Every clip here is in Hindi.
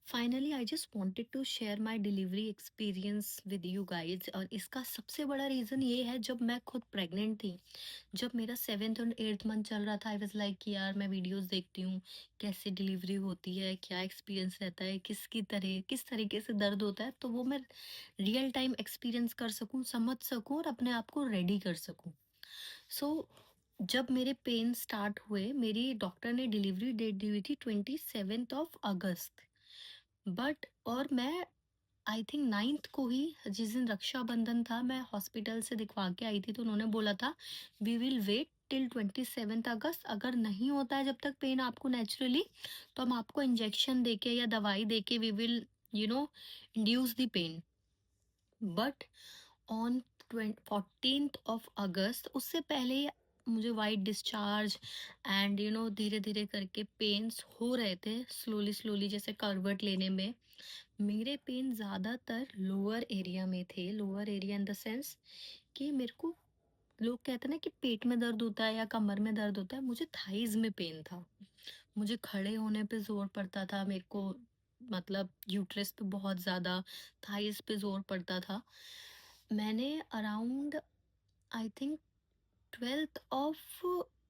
Finally I just wanted to share my delivery experience with you guys. और इसका सबसे बड़ा रीज़न ये है, जब मैं खुद प्रेग्नेंट थी, जब मेरा 7th और 8th मंथ चल रहा था, आई वाज लाइक कि यार मैं वीडियोस देखती हूँ कैसे डिलीवरी होती है, क्या एक्सपीरियंस रहता है, किस तरीके से दर्द होता है, तो वो मैं रियल टाइम एक्सपीरियंस कर सकूँ, समझ सकूँ और अपने आप को रेडी कर सकूँ। सो जब मेरे पेन स्टार्ट हुए, मेरी डॉक्टर ने डिलीवरी डेट दी हुई थी 27th ऑफ अगस्त। बट और मैं आई थिंक 9th को ही, जिस दिन रक्षाबंधन था, मैं हॉस्पिटल से दिखवा के आई थी, तो उन्होंने बोला था we will wait till 27th August. अगर नहीं होता है जब तक पेन आपको नेचुरली, तो हम आपको इंजेक्शन देके या दवाई देके we will induce the pain. But on 14th of August, उससे पहले मुझे वाइट डिस्चार्ज एंड धीरे धीरे करके पेन्स हो रहे थे, स्लोली स्लोली, जैसे करवट लेने में। मेरे पेन ज़्यादातर लोअर एरिया में थे, lower area in the sense कि मेरे को, लोग कहते हैं ना कि पेट में दर्द होता है या कमर में दर्द होता है, मुझे थाइज में पेन था। मुझे खड़े होने पे ज़ोर पड़ता था, मेरे को मतलब यूट्रस पे बहुत ज़्यादा, थाइज पे ज़ोर पड़ता था। मैंने around I think 12th of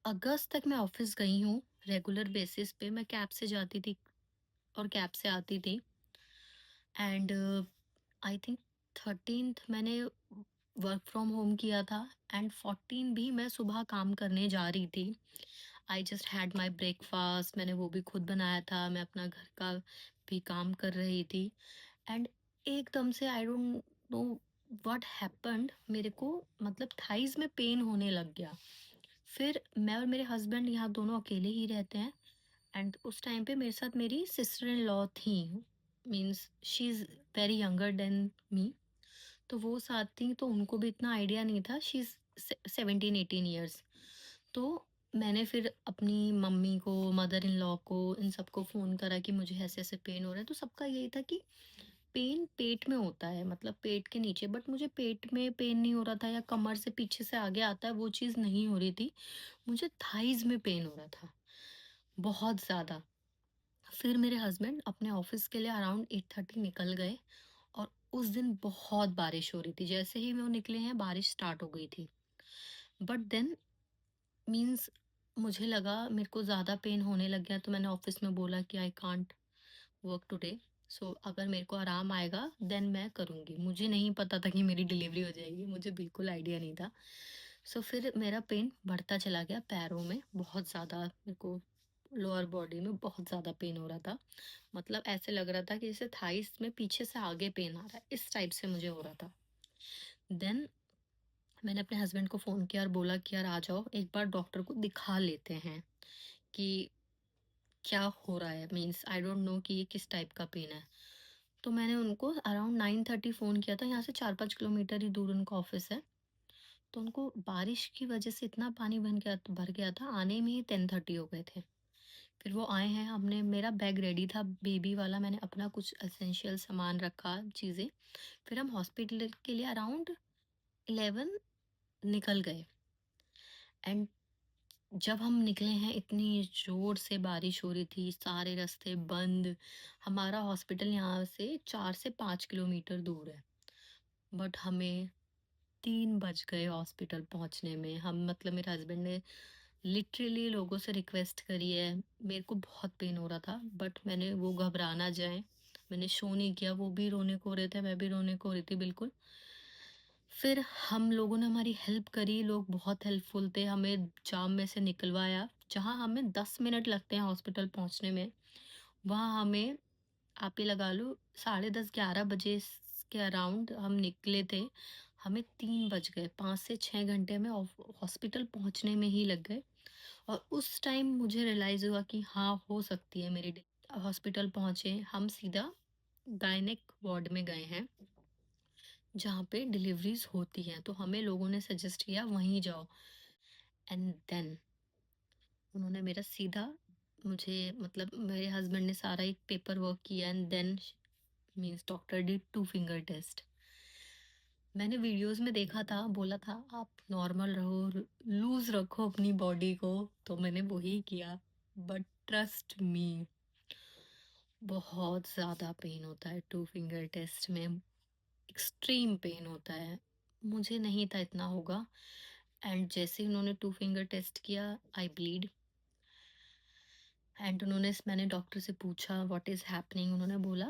अगस्त तक मैं ऑफिस गई हूँ। रेगुलर बेसिस पे मैं कैब से जाती थी और कैब से आती थी। एंड आई थिंक 13th मैंने वर्क फ्रॉम होम किया था। एंड 14 भी मैं सुबह काम करने जा रही थी। I just had my breakfast, मैंने वो भी खुद बनाया था, मैं अपना घर का भी काम कर रही थी। एंड एकदम से I don't know what happened, मेरे को मतलब थाइज में पेन होने लग गया। फिर मैं और मेरे हस्बैंड यहाँ दोनों अकेले ही रहते हैं। एंड उस टाइम पे मेरे साथ मेरी सिस्टर इन लॉ थी, means she is very younger than me. तो वो साथ थी, तो उनको भी इतना आइडिया नहीं था। She is 17-18 years. तो मैंने फिर अपनी मम्मी को, मदर इन लॉ को, इन सबको फ़ोन करा कि मुझे ऐसे ऐसे पेन हो रहा है। तो सबका यही था कि पेन पेट में होता है, मतलब पेट के नीचे। बट मुझे पेट में पेन नहीं हो रहा था या कमर से पीछे से आगे आता है वो चीज़ नहीं हो रही थी। मुझे थाइज में पेन हो रहा था, बहुत ज़्यादा। फिर मेरे हस्बैंड अपने ऑफिस के लिए अराउंड 8:30 निकल गए। और उस दिन बहुत बारिश हो रही थी, जैसे ही वो निकले हैं बारिश स्टार्ट हो गई थी। बट देन मीन्स मुझे लगा मेरे को ज़्यादा पेन होने लग गया, तो मैंने ऑफिस में बोला कि आई कांट वर्क टुडे। सो अगर मेरे को आराम आएगा देन मैं करूँगी। मुझे नहीं पता था कि मेरी डिलीवरी हो जाएगी, मुझे बिल्कुल आइडिया नहीं था। सो फिर मेरा पेन बढ़ता चला गया, पैरों में बहुत ज़्यादा, मेरे को लोअर बॉडी में बहुत ज़्यादा पेन हो रहा था। मतलब ऐसे लग रहा था कि जैसे थाइस में पीछे से आगे पेन आ रहा है, इस टाइप से मुझे हो रहा था। देन मैंने अपने हस्बैंड को फ़ोन किया और बोला कि यार आ जाओ, एक बार डॉक्टर को दिखा लेते हैं कि क्या हो रहा है, मीन्स आई डोंट नो कि ये किस टाइप का पेन है। तो मैंने उनको अराउंड 9:30 फ़ोन किया था, यहाँ से 4-5 किलोमीटर ही दूर उनका ऑफिस है। तो उनको बारिश की वजह से इतना पानी भर गया था, आने में ही 10:30 हो गए थे। फिर वो आए हैं, हमने, मेरा बैग रेडी था बेबी वाला, मैंने अपना कुछ एसेंशियल सामान रखा, चीज़ें। फिर हम हॉस्पिटल के लिए अराउंड 11 निकल गए। एंड जब हम निकले हैं, इतनी ज़ोर से बारिश हो रही थी, सारे रास्ते बंद। हमारा हॉस्पिटल यहाँ से 4 से 5 किलोमीटर दूर है। बट हमें 3 बज गए हॉस्पिटल पहुँचने में। हम, मतलब मेरे हस्बैंड ने लिटरली लोगों से रिक्वेस्ट करी है। मेरे को बहुत पेन हो रहा था, बट मैंने वो घबरा ना जाए, मैंने शो नहीं किया। वो भी रोने को हो रहे थे, मैं भी रोने को हो रही थी बिल्कुल। फिर हम लोगों ने हमारी हेल्प करी, लोग बहुत हेल्पफुल थे, हमें जाम में से निकलवाया। जहाँ हमें 10 मिनट लगते हैं हॉस्पिटल पहुँचने में, वहाँ हमें, आप ये लगा लो, 10:30-11 बजे के अराउंड हम निकले थे। हमें 3 बज गए, 5 से 6 घंटे हमें हॉस्पिटल पहुँचने में ही लग गए। और उस टाइम मुझे रियलाइज़ हुआ कि हाँ, हो सकती है मेरी हॉस्पिटल पहुँचे, हम सीधा गायनेक वार्ड में गए हैं, जहाँ पे डिलीवरीज होती हैं। तो हमें लोगों ने सजेस्ट किया वहीं जाओ। एंड देन उन्होंने मेरा सीधा, मुझे, मतलब मेरे हस्बैंड ने सारा एक पेपर वर्क किया। And then means doctor did 2 finger test. मैंने वीडियोस में देखा था, बोला था आप नॉर्मल रहो, लूज रखो अपनी बॉडी को, तो मैंने वही किया। बट ट्रस्ट मी, बहुत ज़्यादा पेन होता है 2 फिंगर टेस्ट में, एक्सट्रीम पेन होता है। मुझे नहीं था इतना होगा, एंड जैसे ही उन्होंने 2 फिंगर टेस्ट किया, आई ब्लीड। एंड मैंने डॉक्टर से पूछा व्हाट इज़ हैपनिंग, उन्होंने बोला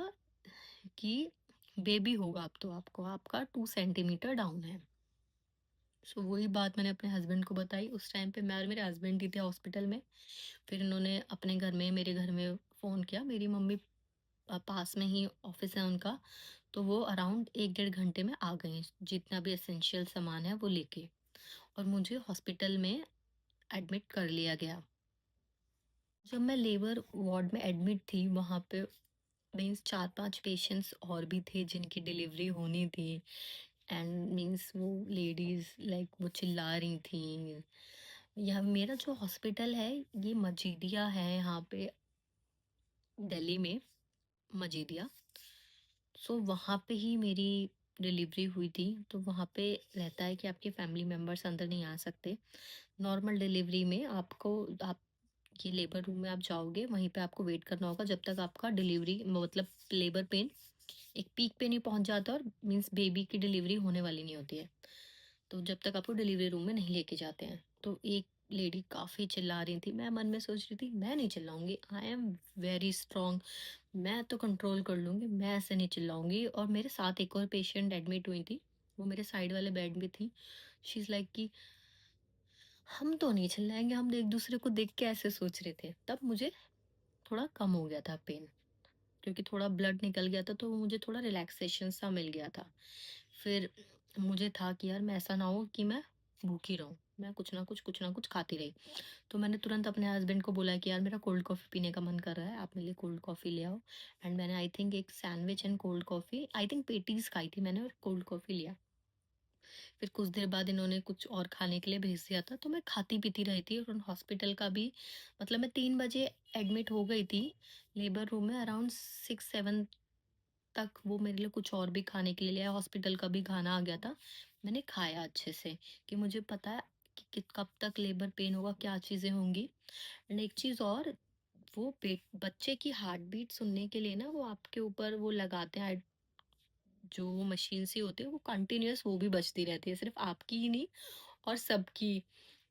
कि बेबी होगा अब तो आपको, आपका 2 सेंटीमीटर डाउन है। सो वही बात मैंने अपने हस्बैंड को बताई। उस टाइम पे मैं और मेरे हस्बैंड ही थे हॉस्पिटल में। फिर इन्होंने अपने घर में, मेरे घर में फ़ोन किया। मेरी मम्मी पास में ही ऑफिस है उनका, तो वो अराउंड 1 डेढ़ घंटे में आ गए, जितना भी एसेंशियल सामान है वो लेके, और मुझे हॉस्पिटल में एडमिट कर लिया गया। जब मैं लेबर वार्ड में एडमिट थी, वहाँ पे मीन्स 4-5 पेशेंट्स और भी थे जिनकी डिलीवरी होनी थी। एंड मीन्स वो लेडीज़ लाइक वो चिल्ला रही थी। यह मेरा जो हॉस्पिटल है, ये मजीदिया है यहाँ पे, दिल्ली में, मजीदिया। सो वहाँ पे ही मेरी डिलीवरी हुई थी। तो वहाँ पे रहता है कि आपके फैमिली मेम्बर्स अंदर नहीं आ सकते। नॉर्मल डिलीवरी में आपको, आप ये लेबर रूम में आप जाओगे, वहीं पे आपको वेट करना होगा जब तक आपका डिलीवरी मतलब लेबर पेन एक पीक पे नहीं पहुंच जाता, और मीन्स बेबी की डिलीवरी होने वाली नहीं होती है। तो जब तक आपको डिलीवरी रूम में नहीं लेके जाते हैं। तो एक लेडी काफ़ी चिल्ला रही थी। मैं मन में सोच रही थी मैं नहीं चिल्लाऊंगी, आई एम वेरी स्ट्रांग, मैं तो कंट्रोल कर लूंगी, मैं ऐसे नहीं चिल्लाऊंगी। और मेरे साथ एक और पेशेंट एडमिट हुई थी, वो मेरे साइड वाले बेड में थी। शी इज़ लाइक कि हम तो नहीं चिल्लाएंगे, हम एक दूसरे को देख के ऐसे सोच रहे थे। तब मुझे थोड़ा कम हो गया था पेन, क्योंकि थोड़ा ब्लड निकल गया था, तो मुझे थोड़ा रिलैक्सेशन सा मिल गया था। फिर मुझे था कि यार मैं ऐसा ना हो कि मैं भूखी रहूं, मैं कुछ ना कुछ खाती रही। तो मैंने तुरंत अपने हस्बैंड को बोला कि यार मेरा कोल्ड कॉफ़ी पीने का मन कर रहा है, आप मेरे लिए कोल्ड कॉफ़ी ले आओ। एंड मैंने आई थिंक एक sandwich and cold coffee, I think patties खाई थी मैंने, और कोल्ड कॉफ़ी लिया। फिर कुछ देर बाद इन्होंने कुछ और खाने के लिए भेज दिया था, तो मैं खाती पीती रही थी। और हॉस्पिटल का भी, मतलब मैं 3 बजे एडमिट हो गई थी लेबर रूम में, अराउंड 6-7 तक वो मेरे लिए कुछ और भी खाने के लिए लिया, हॉस्पिटल का भी खाना आ गया था। मैंने खाया अच्छे से, कि मुझे पता है कि कब तक लेबर पेन होगा, क्या चीज़ें होंगी। एंड एक चीज़ और, वो बच्चे की हार्ट बीट सुनने के लिए ना, वो आपके ऊपर वो लगाते हैं, जो मशीन सी होती है वो कंटिन्यूअस, वो भी बजती रहती है, सिर्फ आपकी ही नहीं और सबकी,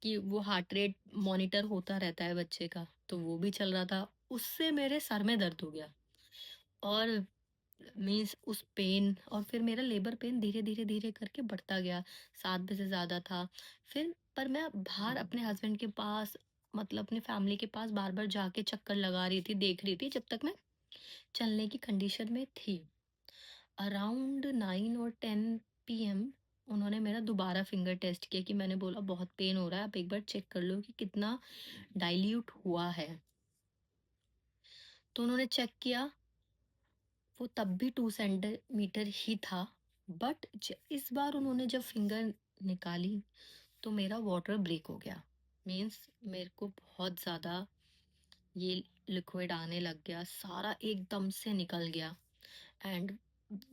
कि वो हार्ट रेट मॉनिटर होता रहता है बच्चे का, तो वो भी चल रहा था। उससे मेरे सर में दर्द हो गया, और मीन्स उस पेन, और फिर मेरा लेबर पेन धीरे धीरे धीरे करके बढ़ता गया, 7 बजे ज़्यादा था। फिर पर मैं बाहर अपने हस्बैंड के पास, मतलब अपने फैमिली के पास बार बार जाके चक्कर लगा रही थी, देख रही थी, जब तक मैं चलने की कंडीशन में थी। अराउंड 9 और 10 PM उन्होंने मेरा दोबारा फिंगर टेस्ट किया, कि मैंने बोला बहुत पेन हो रहा है, आप एक बार चेक कर लो कि कितना डाइल्यूट हुआ है। तो उन्होंने चेक किया, वो तब भी 2 सेंटीमीटर ही था। बट इस बार उन्होंने जब फिंगर निकाली, तो मेरा वाटर ब्रेक हो गया। मीन्स मेरे को बहुत ज़्यादा ये लिक्विड आने लग गया, सारा एकदम से निकल गया। एंड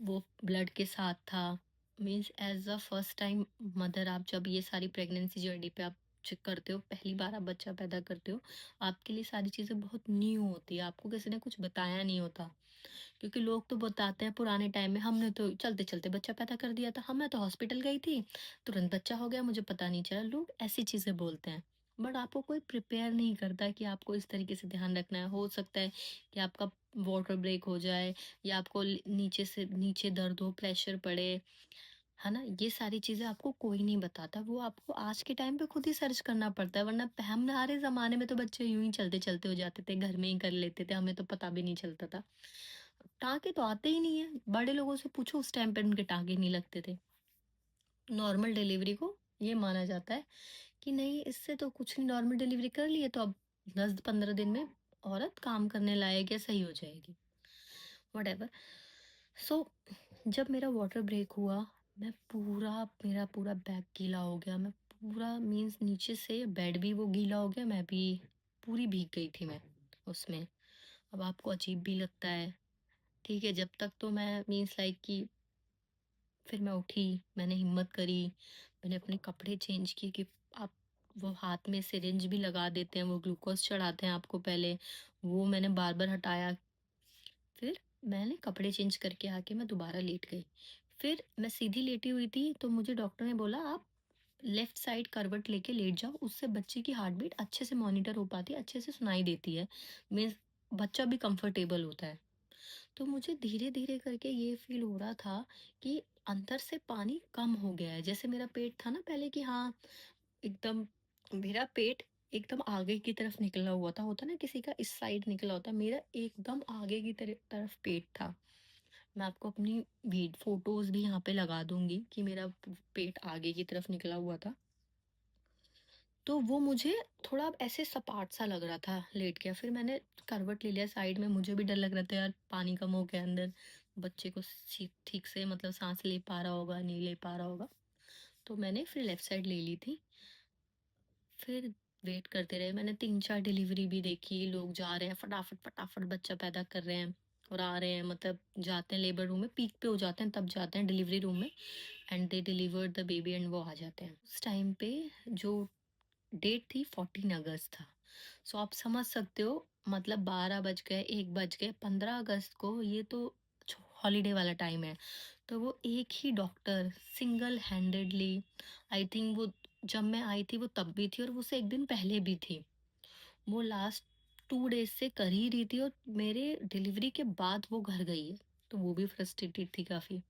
वो ब्लड के साथ था। Means as a first time mother, आप जब ये सारी प्रेगनेंसी जर्नी पे आप चेक करते हो, पहली बार आप बच्चा पैदा करते हो, आपके लिए सारी चीज़ें बहुत न्यू होती है, आपको किसी ने कुछ बताया नहीं होता। क्योंकि लोग तो बताते हैं पुराने टाइम में, हमने तो चलते चलते बच्चा पैदा कर दिया था, हमें तो हॉस्पिटल गई थी, तुरंत बच्चा हो गया, मुझे पता नहीं चला, लोग ऐसी चीज़ें बोलते हैं। बट आपको कोई प्रिपेयर नहीं करता कि आपको इस तरीके से ध्यान रखना है। हो सकता है कि आपका वाटर ब्रेक हो जाए, या आपको नीचे से नीचे दर्द हो, प्रेशर पड़े, है ना, ये सारी चीज़ें आपको कोई नहीं बताता, वो आपको आज के टाइम पे खुद ही सर्च करना पड़ता है। वरना हमारे ज़माने में तो बच्चे यूं ही चलते चलते हो जाते थे, घर में ही कर लेते थे, हमें तो पता भी नहीं चलता था। टाँके तो आते ही नहीं है, बड़े लोगों से पूछो उस टाइम पे उनके टाँके नहीं लगते थे। नॉर्मल डिलीवरी को ये माना जाता है कि नहीं, इससे तो कुछ नहीं, नॉर्मल डिलीवरी कर लिए तो अब 10-15 दिन में औरत काम करने लायक या सही हो जाएगी, वट। सो जब मेरा वाटर ब्रेक हुआ, मैं पूरा, मेरा पूरा बैग गीला हो गया, मैं पूरा मीन्स नीचे से बेड भी वो गीला हो गया, मैं भी पूरी भीग गई थी मैं उसमें। अब आपको अजीब भी लगता है, ठीक है, जब तक तो मैं मीन्स लाइक कि, फिर मैं उठी, मैंने हिम्मत करी, मैंने अपने कपड़े चेंज किए, कि आप, वो हाथ में सिरिंज भी लगा देते हैं, वो ग्लूकोज चढ़ाते हैं आपको पहले, वो मैंने बार बार हटाया। मैंने कपड़े चेंज करके आके मैं दोबारा लेट गई। फिर मैं सीधी लेटी हुई थी तो मुझे डॉक्टर ने बोला आप लेफ्ट साइड करवट लेके लेट जाओ, उससे बच्चे की हार्ट बीट अच्छे से मॉनिटर हो पाती है, अच्छे से सुनाई देती है। मीन्स बच्चा भी कंफर्टेबल होता है। तो मुझे धीरे-धीरे करके ये फ़ील हो रहा था कि अंदर से पानी कम हो गया है। जैसे मेरा पेट था ना पहले कि हाँ, एकदम मेरा पेट एकदम आगे की तरफ निकला हुआ था। होता है ना किसी का इस साइड निकला होता है, मेरा एकदम आगे की तरफ पेट था। मैं आपको अपनी फ़ोटोज़ भी यहाँ पे लगा दूँगी कि मेरा प पेट आगे की तरफ निकला हुआ था। तो वो मुझे थोड़ा अब ऐसे सपाट सा लग रहा था लेट गया, फिर मैंने करवट ले लिया साइड में, मुझे भी डर लग रहा था यार पानी कम हो गया अंदर, बच्चे को ठीक से मतलब सांस ले पा रहा होगा नहीं ले पा रहा होगा। तो मैंने फिर लेफ्ट साइड ले ली थी। फिर वेट करते रहे, मैंने 3-4 डिलीवरी भी देखी, लोग जा रहे हैं फटाफट फटाफट बच्चा पैदा कर रहे हैं और आ रहे हैं, मतलब जाते हैं लेबर रूम में, पीक पे हो जाते हैं तब जाते हैं डिलीवरी रूम में, and they delivered the baby and वो आ जाते हैं। उस टाइम पे जो डेट थी 14 अगस्त था। सो आप समझ सकते हो, मतलब 12 बज गए, 1 बज गए, 15 अगस्त को ये तो हॉलीडे वाला टाइम है। तो वो एक ही doctor single handedly, I think वो जब मैं आई थी वो तब भी थी और वो उससे 1 दिन पहले भी थी। वो लास्ट 2 डेज़ से कर ही रही थी और मेरे डिलीवरी के बाद वो घर गई है। तो वो भी फ्रस्ट्रेटेड थी काफ़ी।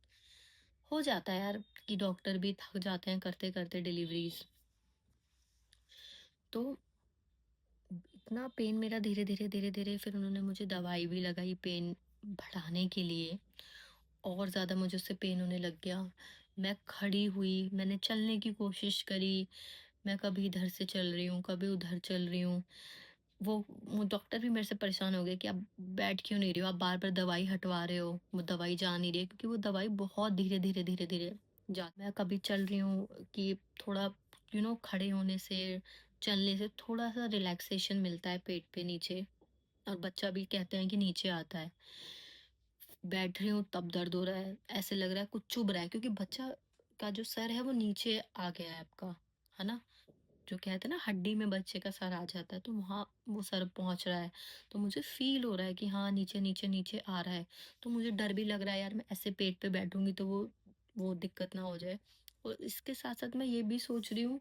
हो जाता है यार कि डॉक्टर भी थक जाते हैं करते-करते डिलीवरीज़। तो इतना पेन मेरा धीरे-धीरे फिर उन्होंने मुझे दवाई भी लगाई पेन बढ़ाने के लिए, और ज़्यादा मुझे उससे पेन होने लग गया। मैं खड़ी हुई, मैंने चलने की कोशिश करी, मैं कभी इधर से चल रही हूँ, कभी उधर चल रही हूँ। वो डॉक्टर भी मेरे से परेशान हो गए कि आप बैठ क्यों नहीं रही हो? आप बार-बार दवाई हटवा रहे हो, वो दवाई जा नहीं रही है, क्योंकि वो दवाई बहुत धीरे-धीरे जा मैं कभी चल रही हूँ कि थोड़ा खड़े होने से, चलने से थोड़ा-सा रिलैक्सेशन मिलता है पेट पे नीचे, और बच्चा भी कहते हैं कि नीचे आता है। बैठ रही हूँ तब दर्द हो रहा है, ऐसे लग रहा है कुछ चुभ रहा है, क्योंकि बच्चा का जो सर है वो नीचे आ गया है आपका, है ना? जो कहते हैं ना हड्डी में बच्चे का सर आ जाता है, तो वहाँ वो सर पहुँच रहा है। तो मुझे फ़ील हो रहा है कि हाँ, नीचे आ रहा है। तो मुझे डर भी लग रहा है यार, मैं ऐसे पेट पे बैठूँगी तो वो दिक्कत ना हो जाए। और इसके साथ-साथ मैं ये भी सोच रही हूँ,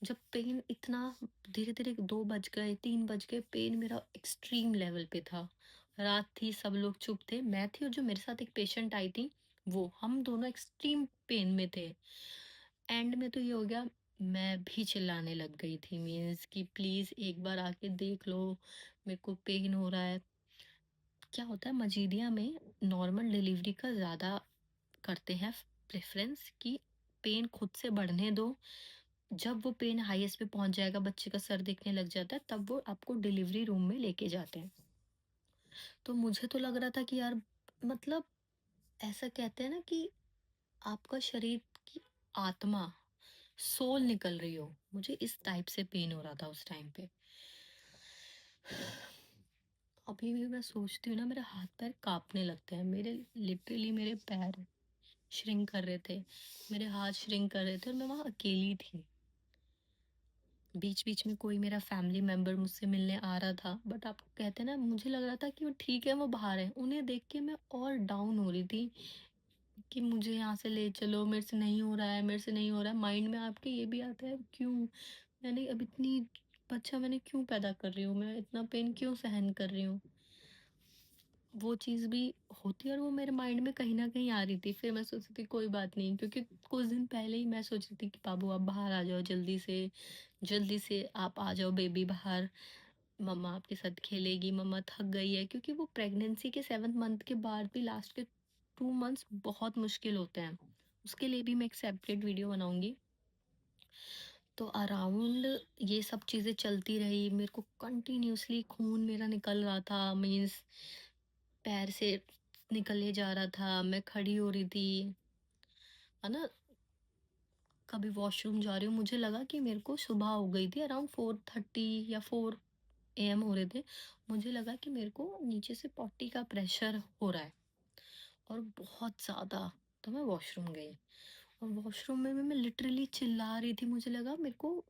जब पेन इतना धीरे-धीरे 2 बज गए, 3 बज गए, पेन मेरा एक्सट्रीम लेवल पे था। रात थी, सब लोग चुप थे, मैं थी और जो मेरे साथ एक पेशेंट आई थी, वो। हम दोनों एक्सट्रीम पेन में थे। एंड में तो ये हो गया, मैं भी चिल्लाने लग गई थी, मीन्स कि प्लीज़ एक बार आके देख लो, मेरे को पेन हो रहा है। क्या होता है मजीदिया में नॉर्मल डिलीवरी का ज़्यादा करते हैं प्रेफ़रेंस कि पेन खुद से बढ़ने दो। जब वो पेन हाईएस्ट पे पहुँच जाएगा, बच्चे का सर दिखने लग जाता है, तब वो आपको डिलीवरी रूम में लेके जाते हैं। तो मुझे तो लग रहा था कि यार, मतलब ऐसा कहते हैं ना कि आपका शरीर की आत्मा, सोल निकल रही हो, मुझे इस टाइप से पेन हो रहा था उस टाइम पे। अभी भी मैं सोचती हूँ ना, मेरे हाथ पैर कांपने लगते हैं, मेरे लिटरली मेरे पैर श्रिंक कर रहे थे, मेरे हाथ श्रिंक कर रहे थे, और मैं वहाँ अकेली थी। बीच बीच में कोई मेरा फैमिली मेंबर मुझसे मिलने आ रहा था, बट आप कहते हैं ना, मुझे लग रहा था कि वो ठीक है, वो बाहर है, उन्हें देख के मैं और डाउन हो रही थी कि मुझे यहाँ से ले चलो, मेरे से नहीं हो रहा है, मेरे से नहीं हो रहा है। माइंड में आपके ये भी आता है, क्यों मैंने अब इतनी बच्चा मैंने क्यों पैदा कर रही हूँ, मैं इतना पेन क्यों सहन कर रही हूँ। वो चीज़ भी होती है और वो मेरे माइंड में कहीं न कहीं आ रही थी। फिर मैं सोच रही थी कोई बात नहीं, क्योंकि कुछ दिन पहले ही मैं सोच रही थी कि बाबू आप बाहर आ जाओ जल्दी से आप आ जाओ बेबी बाहर, मम्मा आपके साथ खेलेगी, मम्मा थक गई है। क्योंकि वो प्रेगनेंसी के 7th मंथ के बाद भी लास्ट के 2 मंथ्स बहुत मुश्किल होते हैं। उसके लिए भी मैं एक सेपरेट वीडियो बनाऊँगी। तो अराउंड ये सब चीज़ें चलती रही, मेरे को कंटिन्यूअसली खून मेरा निकल रहा था, मीन्स पैर से निकले जा रहा था, मैं खड़ी हो रही थी, है ना? कभी वॉशरूम जा रही हूँ, मुझे लगा कि मेरे को सुबह हो गई थी, अराउंड 4:30 या 4 एएम हो रहे थे। मुझे लगा कि मेरे को नीचे से पॉटी का प्रेशर हो रहा है और बहुत ज़्यादा। तो मैं वॉशरूम गई और वॉशरूम में भी मैं लिटरली चिल्ला रही थी, मुझे लगा मेरे को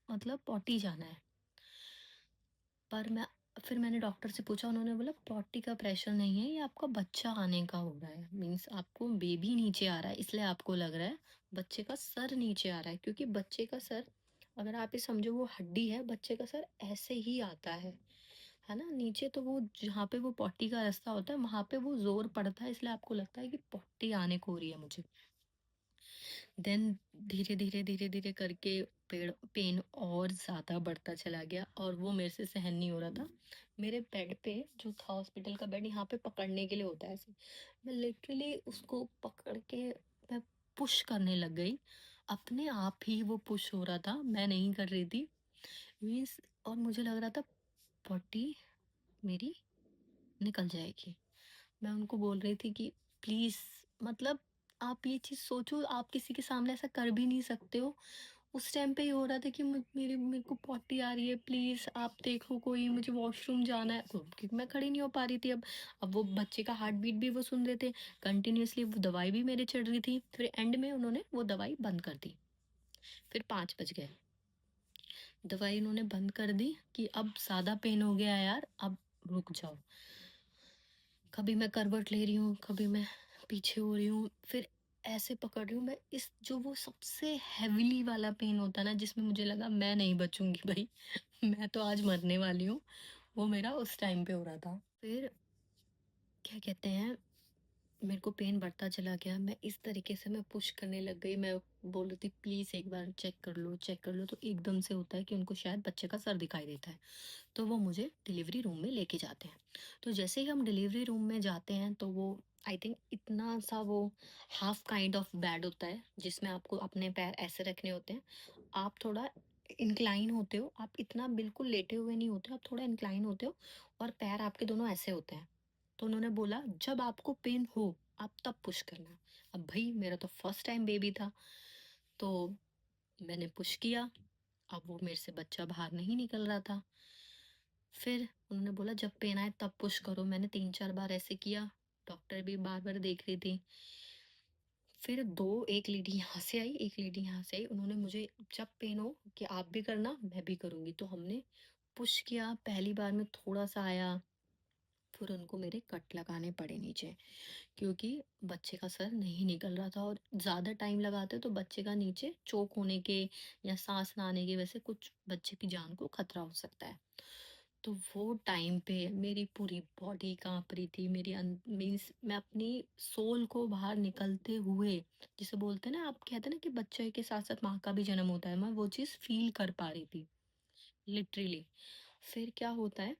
मतलब पॉटी जाना है। पर मैं फिर मैंने डॉक्टर से पूछा, उन्होंने बोला पॉटी का प्रेशर नहीं है, ये आपका बच्चा आने का हो रहा है, मीन्स आपको बेबी नीचे आ रहा है इसलिए आपको लग रहा है। बच्चे का सर नीचे आ रहा है, क्योंकि बच्चे का सर, अगर आप ये समझो वो हड्डी है, बच्चे का सर ऐसे ही आता है ना नीचे, तो वो जहाँ पे वो पॉटी का रास्ता होता है वहां पे वो जोर पड़ता है, इसलिए आपको लगता है कि पॉटी आने को हो रही है मुझे। देन धीरे धीरे धीरे धीरे करके पेड़ पेन और ज़्यादा बढ़ता चला गया, और वो मेरे से सहन नहीं हो रहा था। मेरे बेड पे जो था, हॉस्पिटल का बेड, यहाँ पे पकड़ने के लिए होता है ऐसे, मैं लिटरली उसको पकड़ के मैं पुश करने लग गई। अपने आप ही वो पुश हो रहा था, मैं नहीं कर रही थी मीन्स। और मुझे लग रहा था पॉटी मेरी निकल जाएगी। मैं उनको बोल रही थी कि प्लीज़, मतलब आप ये चीज़ सोचो, आप किसी के सामने ऐसा कर भी नहीं सकते हो। उस टाइम पे ये हो रहा था कि मेरे को पॉटी आ रही है, प्लीज़ आप देखो कोई, मुझे वॉशरूम जाना है, क्योंकि मैं खड़ी नहीं हो पा रही थी अब वो बच्चे का हार्ट बीट भी वो सुन रहे थे कंटिन्यूअसली, वो दवाई भी मेरे चढ़ रही थी। फिर एंड में उन्होंने वो दवाई बंद कर दी। फिर 5 बज गए, दवाई उन्होंने बंद कर दी कि अब ज़्यादा पेन हो गया है यार, अब रुक जाओ। कभी मैं करवट ले रही हूँ, कभी मैं पीछे हो रही हूँ, फिर ऐसे पकड़ रही हूँ मैं, इस जो वो सबसे हैवीली वाला पेन होता है ना, जिसमें मुझे लगा मैं नहीं बचूंगी भाई, मैं तो आज मरने वाली हूँ, वो मेरा उस टाइम पे हो रहा था। फिर क्या कहते हैं, मेरे को पेन बढ़ता चला गया, मैं इस तरीके से मैं पुश करने लग गई, मैं बोल रही थी प्लीज़ एक बार चेक कर लो, चेक कर लो। तो एकदम से होता है कि उनको शायद बच्चे का सर दिखाई देता है, तो वो मुझे डिलीवरी रूम में लेके जाते हैं। तो जैसे ही हम डिलीवरी रूम में जाते हैं, तो वो आई थिंक इतना सा वो हाफ काइंड ऑफ बेड होता है, जिसमें आपको अपने पैर ऐसे रखने होते हैं। आप थोड़ा इंक्लाइन होते हो, आप इतना बिल्कुल लेटे हुए नहीं होते, आप थोड़ा इंक्लाइन होते हो, और पैर आपके दोनों ऐसे होते हैं। तो उन्होंने बोला जब आपको पेन हो आप तब पुश करना। अब भाई मेरा तो फर्स्ट टाइम बेबी था, तो मैंने पुश किया। अब वो मेरे से बच्चा बाहर नहीं निकल रहा था। फिर उन्होंने बोला जब पेन आए तब पुश करो, मैंने 3-4 बार ऐसे किया, डॉक्टर भी बार बार देख रही थी। फिर दो, एक लेडी यहाँ से आई, एक लेडी यहाँ से आई, उन्होंने मुझे जब पेन हो कि आप भी करना मैं भी करूँगी, तो हमने पुश किया। पहली बार में थोड़ा सा आया, फिर उनको मेरे कट लगाने पड़े नीचे, क्योंकि बच्चे का सर नहीं निकल रहा था, और ज़्यादा टाइम लगाते तो बच्चे का नीचे चोक होने के या सांस ना आने की वजह से कुछ बच्चे की जान को खतरा हो सकता है। तो वो टाइम पे मेरी पूरी बॉडी कांप रही थी, मेरी मीन्स मैं अपनी सोल को बाहर निकलते हुए, जिसे बोलते हैं ना, आप कहते हैं ना कि बच्चे के साथ साथ माँ का भी जन्म होता है, मैं वो चीज़ फील कर पा रही थी लिटरली। फिर क्या होता है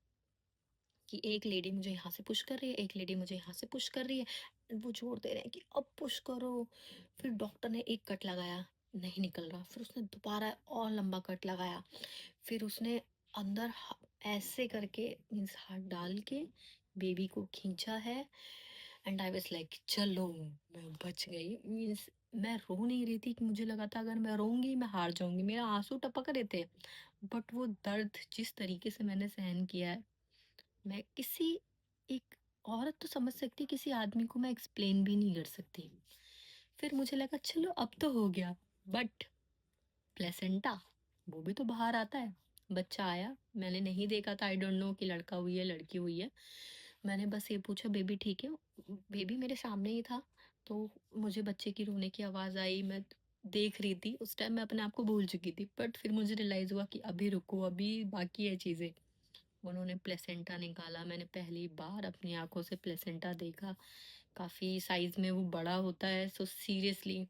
कि एक लेडी मुझे यहाँ से पुश कर रही है, एक लेडी मुझे यहाँ से पुश कर रही है, वो जोर दे रहे हैं कि अब पुश करो। फिर डॉक्टर ने एक कट लगाया, नहीं निकल रहा, फिर उसने दोबारा और लंबा कट लगाया, फिर उसने अंदर ऐसे करके मीन्स हाथ डाल के बेबी को खींचा है। एंड आई वाज लाइक चलो मैं बच गई, मीन्स मैं रो नहीं रही थी कि मुझे लगा था अगर मैं रोऊंगी मैं हार जाऊंगी, मेरा आंसू टपक रहे थे, बट वो दर्द जिस तरीके से मैंने सहन किया है, मैं किसी एक औरत तो समझ सकती, किसी आदमी को मैं एक्सप्लेन भी नहीं कर सकती। फिर मुझे लगा चलो अब तो हो गया, बट प्लेसेंटा वो भी तो बाहर आता है। बच्चा आया, मैंने नहीं देखा था, आई डोंट नो कि लड़का हुई है लड़की हुई है। मैंने बस ये पूछा बेबी ठीक है, बेबी मेरे सामने ही था, तो मुझे बच्चे की रोने की आवाज़ आई, मैं देख रही थी, उस टाइम मैं अपने आप को भूल चुकी थी, बट फिर मुझे रियलाइज़ हुआ कि अभी रुको, अभी बाकी है चीज़ें। उन्होंने प्लेसेंटा निकाला, मैंने पहली बार अपनी आंखों से प्लेसेंटा देखा, काफ़ी साइज में वो बड़ा होता है, सो सीरियसली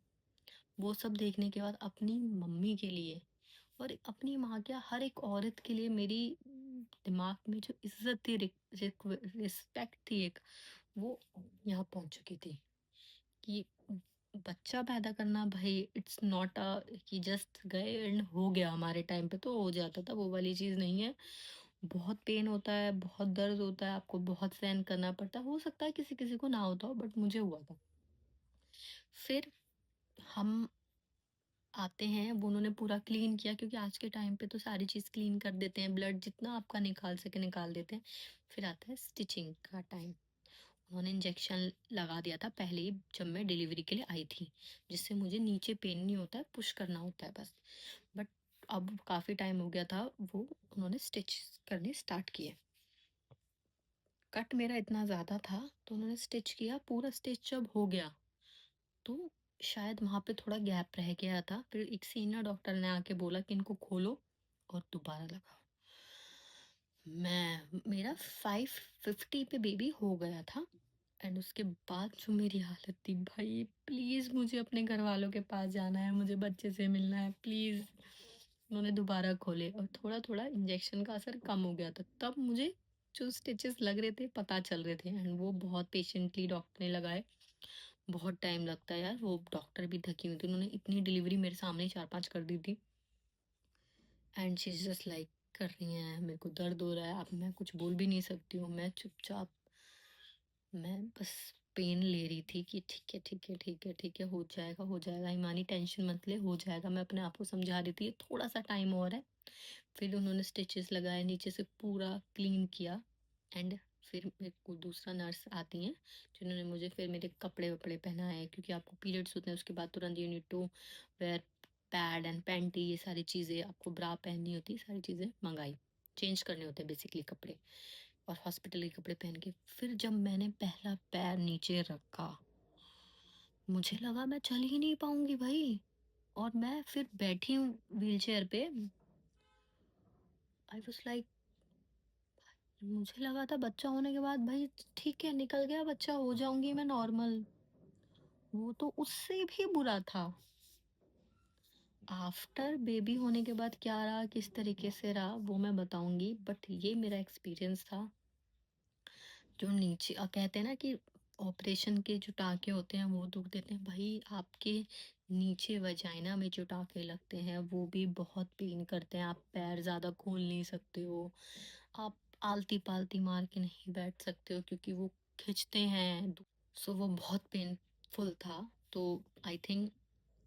वो सब देखने के बाद अपनी मम्मी के लिए और अपनी माँ, क्या हर एक औरत के लिए मेरी दिमाग में जो इज्जत थी, रिस्पेक्ट थी एक, वो यहाँ पहुंच चुकी थी कि बच्चा पैदा करना भाई इट्स नॉट अ कि जस्ट गए एंड हो गया, हमारे टाइम पे तो हो जाता था, वो वाली चीज़ नहीं है। बहुत पेन होता है, बहुत दर्द होता है, आपको बहुत सहन करना पड़ता है, हो सकता है किसी किसी को ना होता हो, बट मुझे हुआ था। फिर हम आते हैं, वो उन्होंने पूरा क्लीन किया, क्योंकि आज के टाइम पे तो सारी चीज़ क्लीन कर देते हैं, ब्लड जितना आपका निकाल सके निकाल देते हैं। फिर आता है स्टिचिंग का टाइम। उन्होंने इंजेक्शन लगा दिया था पहले ही जब मैं डिलीवरी के लिए आई थी, जिससे मुझे नीचे पेन नहीं होता है, पुश करना होता है बस। बट अब काफ़ी टाइम हो गया था, वो उन्होंने स्टिच करने स्टार्ट किए। कट मेरा इतना ज़्यादा था, तो उन्होंने स्टिच किया, पूरा स्टिच जब हो गया, तो शायद वहाँ पे थोड़ा गैप रह गया था। फिर एक सीनियर डॉक्टर ने आके बोला कि इनको खोलो और दोबारा लगाओ। मेरा 550 पे बेबी हो गया था। एंड उसके बाद जो मेरी हालत थी भाई, प्लीज़ मुझे अपने घर वालों के पास जाना है, मुझे बच्चे से मिलना है प्लीज़। उन्होंने दोबारा खोले और थोड़ा थोड़ा इंजेक्शन का असर कम हो गया था, तब मुझे जो स्टिचेस लग रहे थे पता चल रहे थे। एंड वो बहुत पेशेंटली डॉक्टर ने लगाए। बहुत टाइम लगता है यार, वो डॉक्टर भी थकी हुई थी, उन्होंने इतनी डिलीवरी मेरे सामने ही 4-5 कर दी थी। And she is just like, कर रही हैं, मेरे को दर्द हो रहा है, अब मैं कुछ बोल भी नहीं सकती हूँ, मैं चुपचाप, मैं बस पेन ले रही थी कि ठीक है ठीक है ठीक है ठीक है, हो जाएगा हो जाएगा, ईमानी टेंशन मत ले, हो जाएगा। मैं अपने आप को समझा रही थी थोड़ा सा टाइम और है। फिर उन्होंने स्टिचेस लगाए, नीचे से पूरा क्लीन किया। एंड फिर मेरे को दूसरा नर्स आती हैं, जिन्होंने मुझे फिर मेरे कपड़े वपड़े पहनाए, क्योंकि आपको पीरियड्स होते हैं उसके बाद तुरंत you need to wear pad and panty, ये सारी चीज़ें, आपको ब्रा पहननी होती है, सारी चीज़ें मंगाई, चेंज करने होते हैं बेसिकली कपड़े, और हॉस्पिटल के कपड़े पहन के फिर जब मैंने पहला पैर नीचे रखा, मुझे लगा मैं चल ही नहीं पाऊंगी भाई। और मैं फिर बैठी हूँ व्हील चेयर पे। आई वॉज लाइक, मुझे लगा था बच्चा होने के बाद भाई ठीक है, निकल गया बच्चा, हो जाऊंगी मैं नॉर्मल। वो तो उससे भी बुरा था। आफ्टर बेबी होने के बाद क्या रहा, किस तरीके से रहा, वो मैं बताऊंगी, बट ये मेरा एक्सपीरियंस था। जो नीचे कहते हैं ना कि ऑपरेशन के जो टाँके होते हैं वो दुख देते हैं, भाई आपके नीचे वजाइना में जो टाँके लगते हैं वो भी बहुत पेन करते हैं। आप पैर ज़्यादा खोल नहीं सकते हो, आप आलती पालती मार के नहीं बैठ सकते हो, क्योंकि वो खिंचते हैं। सो वो बहुत पेनफुल था। तो आई थिंक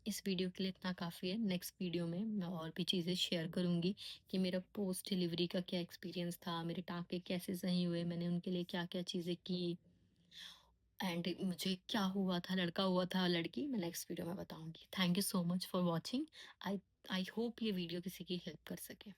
इस वीडियो के लिए इतना काफ़ी है। नेक्स्ट वीडियो में मैं और भी चीज़ें शेयर करूँगी कि मेरा पोस्ट डिलीवरी का क्या एक्सपीरियंस था, मेरे टाँके कैसे सही हुए, मैंने उनके लिए क्या-क्या चीज़ें की, एंड मुझे क्या हुआ था, लड़का हुआ था लड़की, मैं नेक्स्ट वीडियो में बताऊँगी। Thank you so much for watching. I I hope ये वीडियो किसी की हेल्प कर सके।